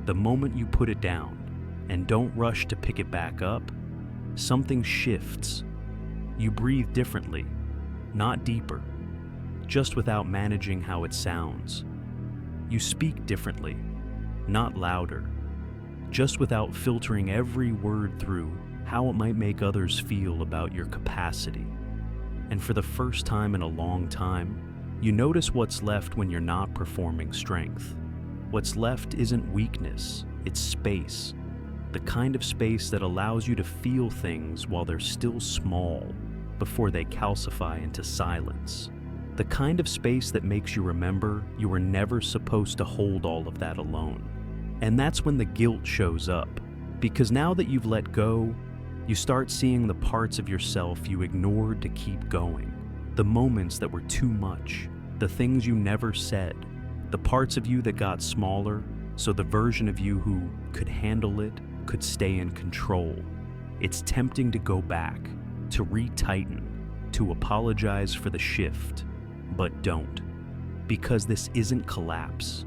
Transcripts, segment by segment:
The moment you put it down and don't rush to pick it back up, something shifts. You breathe differently, not deeper, just without managing how it sounds. You speak differently, not louder, just without filtering every word through how it might make others feel about your capacity. And for the first time in a long time, you notice what's left when you're not performing strength. What's left isn't weakness, it's space. The kind of space that allows you to feel things while they're still small, before they calcify into silence. The kind of space that makes you remember you were never supposed to hold all of that alone. And that's when the guilt shows up, because now that you've let go, you start seeing the parts of yourself you ignored to keep going, the moments that were too much, the things you never said, the parts of you that got smaller, so the version of you who could handle it could stay in control. It's tempting to go back, to retighten, to apologize for the shift, but don't. Because this isn't collapse.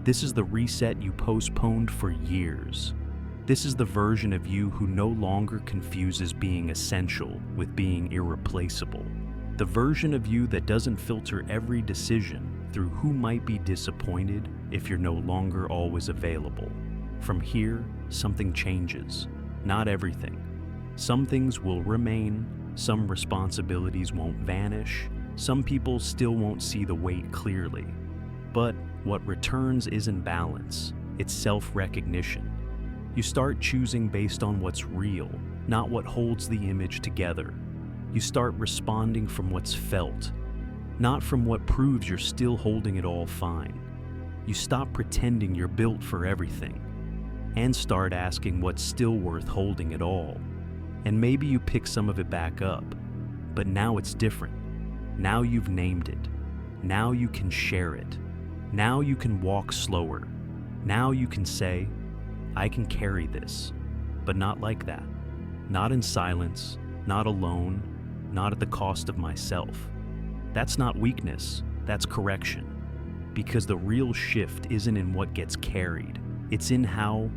This is the reset you postponed for years. This is the version of you who no longer confuses being essential with being irreplaceable. The version of you that doesn't filter every decision through who might be disappointed if you're no longer always available. From here, something changes. Not everything. Some things will remain, some responsibilities won't vanish, some people still won't see the weight clearly. But what returns isn't balance, it's self-recognition. You start choosing based on what's real, not what holds the image together. You start responding from what's felt, not from what proves you're still holding it all fine. You stop pretending you're built for everything, and start asking what's still worth holding at all. And maybe you pick some of it back up, but now it's different. Now you've named it. Now you can share it. Now you can walk slower. Now you can say, I can carry this, but not like that. Not in silence, not alone, not at the cost of myself. That's not weakness, that's correction. Because the real shift isn't in what gets carried, it's in how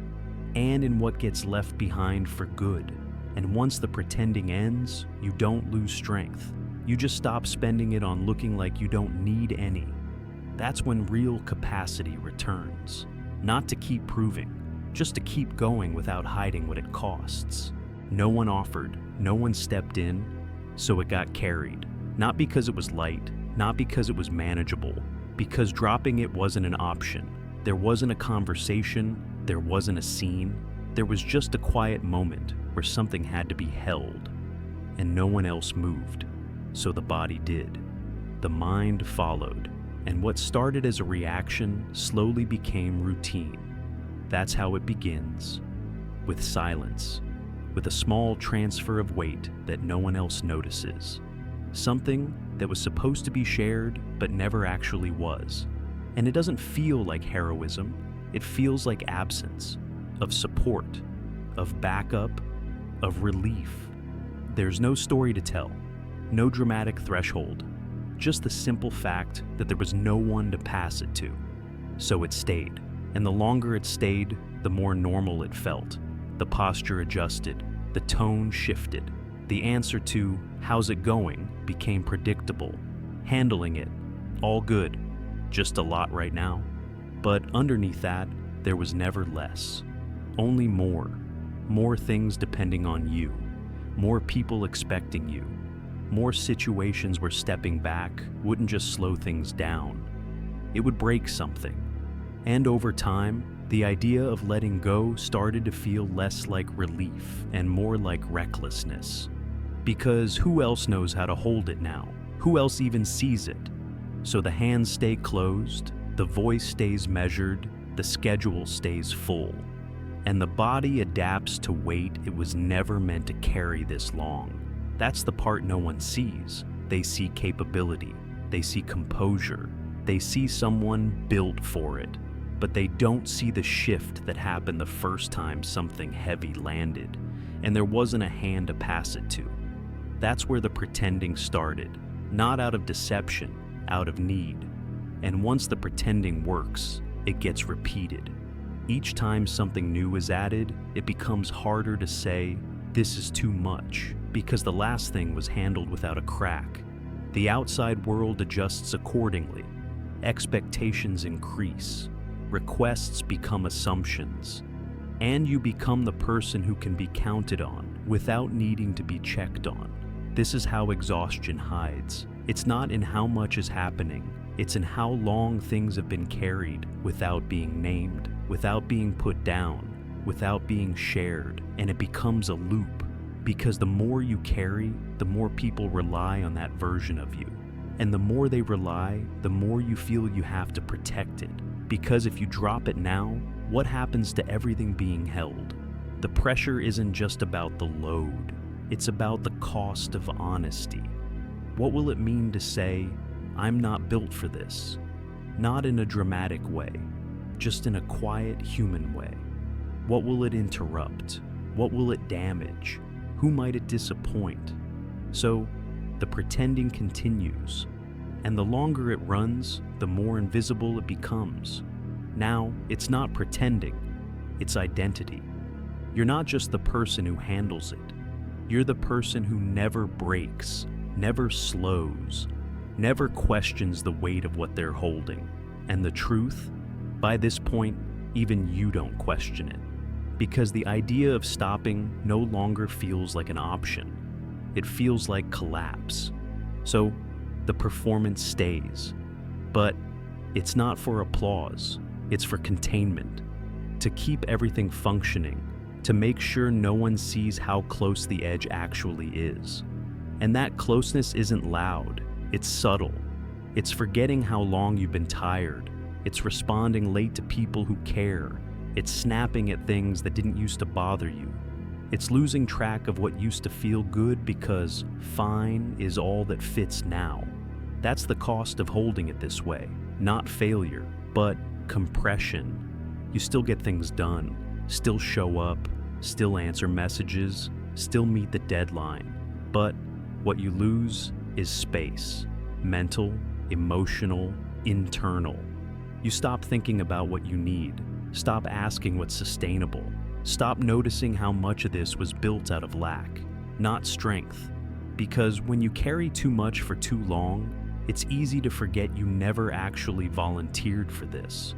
and in what gets left behind for good. And once the pretending ends, you don't lose strength. You just stop spending it on looking like you don't need any. That's when real capacity returns. Not to keep proving, just to keep going without hiding what it costs. No one offered, no one stepped in, so it got carried. Not because it was light, not because it was manageable, because dropping it wasn't an option. There wasn't a conversation, there wasn't a scene, there was just a quiet moment where something had to be held, and no one else moved, so the body did. The mind followed, and what started as a reaction slowly became routine. That's how it begins, with silence, with a small transfer of weight that no one else notices. Something that was supposed to be shared but never actually was. And it doesn't feel like heroism, it feels like absence, of support, of backup, of relief. There's no story to tell, no dramatic threshold, just the simple fact that there was no one to pass it to. So it stayed. And the longer it stayed, the more normal it felt. The posture adjusted, the tone shifted. The answer to, how's it going, became predictable. Handling it, all good, just a lot right now. But underneath that, there was never less. Only more. More things depending on you. More people expecting you. More situations where stepping back wouldn't just slow things down. It would break something. And over time, the idea of letting go started to feel less like relief and more like recklessness. Because who else knows how to hold it now? Who else even sees it? So the hands stay closed, the voice stays measured, the schedule stays full. And the body adapts to weight it was never meant to carry this long. That's the part no one sees. They see capability, they see composure, they see someone built for it. But they don't see the shift that happened the first time something heavy landed, and there wasn't a hand to pass it to. That's where the pretending started, not out of deception, out of need. And once the pretending works, it gets repeated. Each time something new is added, it becomes harder to say, "This is too much," because the last thing was handled without a crack. The outside world adjusts accordingly. Expectations increase. Requests become assumptions. And you become the person who can be counted on without needing to be checked on. This is how exhaustion hides. It's not in how much is happening, it's in how long things have been carried without being named, without being put down, without being shared, and it becomes a loop. Because the more you carry, the more people rely on that version of you. And the more they rely, the more you feel you have to protect it. Because if you drop it now, what happens to everything being held? The pressure isn't just about the load, it's about the cost of honesty. What will it mean to say, "I'm not built for this"? Not in a dramatic way, just in a quiet, human way. What will it interrupt? What will it damage? Who might it disappoint? So, the pretending continues. And the longer it runs, the more invisible it becomes. Now, it's not pretending, it's identity. You're not just the person who handles it. You're the person who never breaks, never slows, never questions the weight of what they're holding. And the truth? By this point, even you don't question it. Because the idea of stopping no longer feels like an option. It feels like collapse. So, the performance stays. But it's not for applause, it's for containment. To keep everything functioning, to make sure no one sees how close the edge actually is. And that closeness isn't loud, it's subtle. It's forgetting how long you've been tired. It's responding late to people who care. It's snapping at things that didn't used to bother you. It's losing track of what used to feel good because fine is all that fits now. That's the cost of holding it this way. Not failure, but compression. You still get things done, still show up, still answer messages, still meet the deadline. But what you lose is space. Mental, emotional, internal. You stop thinking about what you need. Stop asking what's sustainable. Stop noticing how much of this was built out of lack, not strength. Because when you carry too much for too long, it's easy to forget you never actually volunteered for this.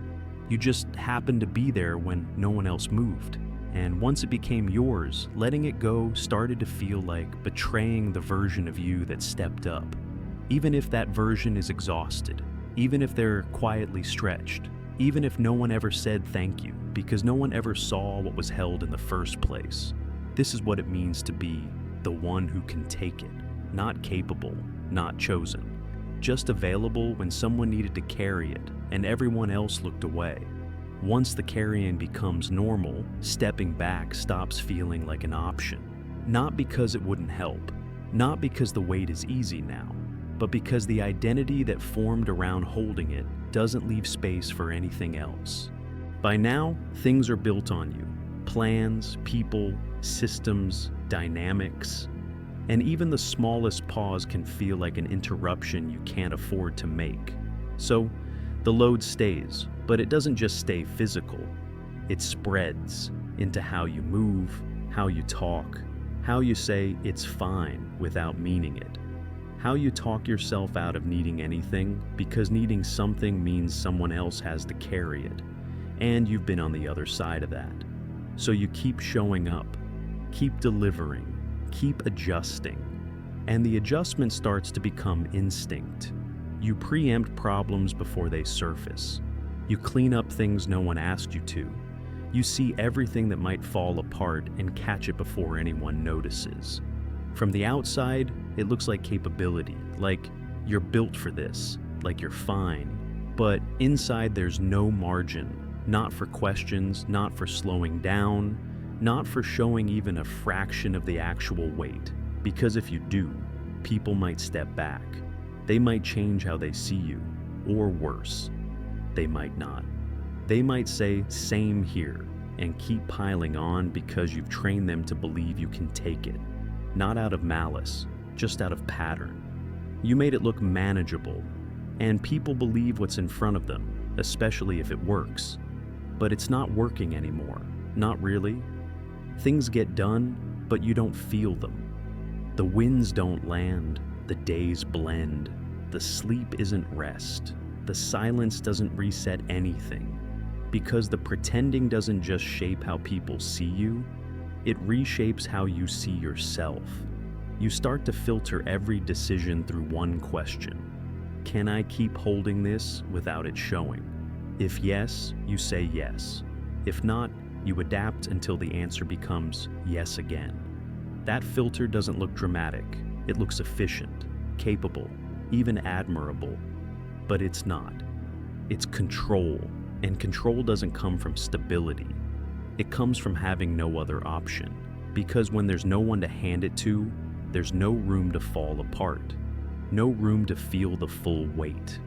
You just happened to be there when no one else moved. And once it became yours, letting it go started to feel like betraying the version of you that stepped up. Even if that version is exhausted, even if they're quietly stretched, even if no one ever said thank you, because no one ever saw what was held in the first place. This is what it means to be the one who can take it. Not capable, not chosen. Just available when someone needed to carry it and everyone else looked away. Once the carrying becomes normal, stepping back stops feeling like an option. Not because it wouldn't help, not because the weight is easy now, but because the identity that formed around holding it doesn't leave space for anything else. By now, things are built on you. Plans, people, systems, dynamics. And even the smallest pause can feel like an interruption you can't afford to make. So, the load stays, but it doesn't just stay physical. It spreads into how you move, how you talk, how you say it's fine without meaning it. How you talk yourself out of needing anything because needing something means someone else has to carry it, and you've been on the other side of that. So you keep showing up, keep delivering, keep adjusting, and the adjustment starts to become instinct. You preempt problems before they surface. You clean up things no one asked you to. You see everything that might fall apart and catch it before anyone notices. From the outside, it looks like capability, like you're built for this, like you're fine. But inside there's no margin, not for questions, not for slowing down, not for showing even a fraction of the actual weight. Because if you do, people might step back. They might change how they see you, or worse, they might not. They might say, "Same here," and keep piling on because you've trained them to believe you can take it. Not out of malice, just out of pattern. You made it look manageable, and people believe what's in front of them, especially if it works. but it's not working anymore. Not really. Things get done, but you don't feel them. The winds don't land, the days blend, the sleep isn't rest, the silence doesn't reset anything. Because the pretending doesn't just shape how people see you, it reshapes how you see yourself. You start to filter every decision through one question. Can I keep holding this without it showing? If yes, you say yes. If not, you adapt until the answer becomes yes again. That filter doesn't look dramatic. It looks efficient, capable, even admirable. But it's not. It's control, and control doesn't come from stability. It comes from having no other option. Because when there's no one to hand it to, there's no room to fall apart. No room to feel the full weight.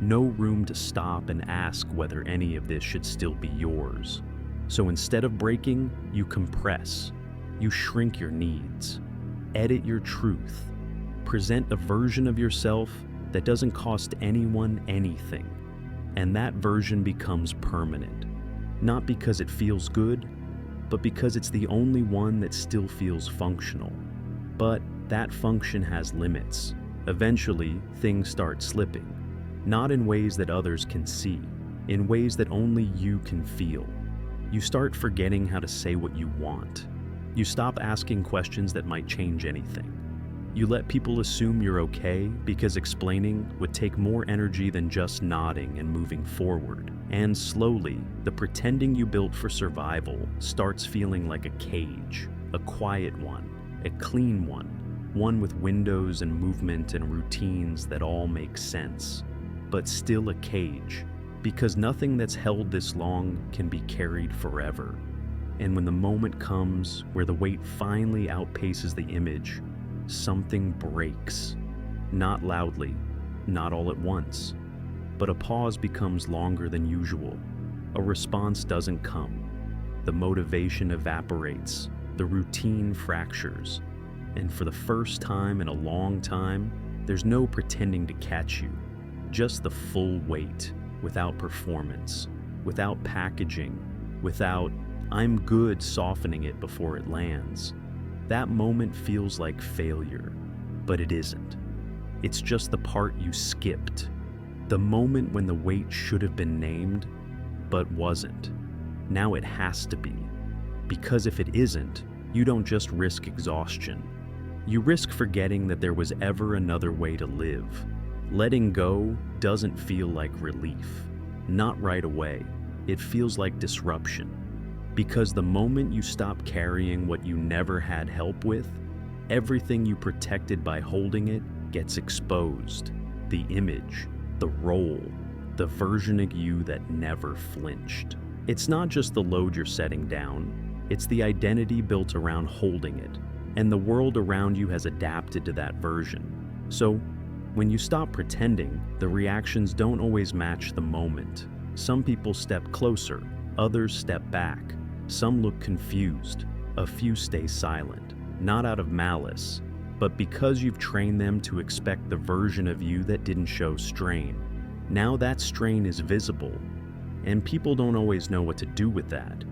No room to stop and ask whether any of this should still be yours. So instead of breaking, you compress. You shrink your needs. Edit your truth. Present a version of yourself that doesn't cost anyone anything. And that version becomes permanent. Not because it feels good, but because it's the only one that still feels functional. But that function has limits. Eventually, things start slipping. Not in ways that others can see, in ways that only you can feel. You start forgetting how to say what you want. You stop asking questions that might change anything. You let people assume you're okay because explaining would take more energy than just nodding and moving forward. And slowly, the pretending you built for survival starts feeling like a cage, a quiet one, a clean one with windows and movement and routines that all make sense. But still a cage, because nothing that's held this long can be carried forever. And when the moment comes where the weight finally outpaces the image, something breaks. Not loudly, not all at once, but a pause becomes longer than usual. A response doesn't come. The motivation evaporates, the routine fractures, and for the first time in a long time, there's no pretending to catch you. Just the full weight, without performance, without packaging, without "I'm good" softening it before it lands. That moment feels like failure, but it isn't. It's just the part you skipped. The moment when the weight should have been named, but wasn't. Now it has to be. Because if it isn't, you don't just risk exhaustion. You risk forgetting that there was ever another way to live. Letting go doesn't feel like relief. Not right away. It feels like disruption. Because the moment you stop carrying what you never had help with, everything you protected by holding it gets exposed. The image, the role, the version of you that never flinched. It's not just the load you're setting down, it's the identity built around holding it. And the world around you has adapted to that version. So, when you stop pretending, the reactions don't always match the moment. Some people step closer, others step back. Some look confused, a few stay silent, not out of malice, but because you've trained them to expect the version of you that didn't show strain. Now that strain is visible, and people don't always know what to do with that.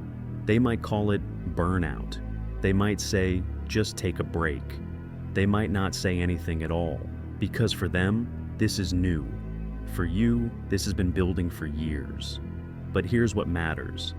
They might call it burnout. They might say, just take a break. They might not say anything at all, because for them, this is new. For you, this has been building for years. But here's what matters.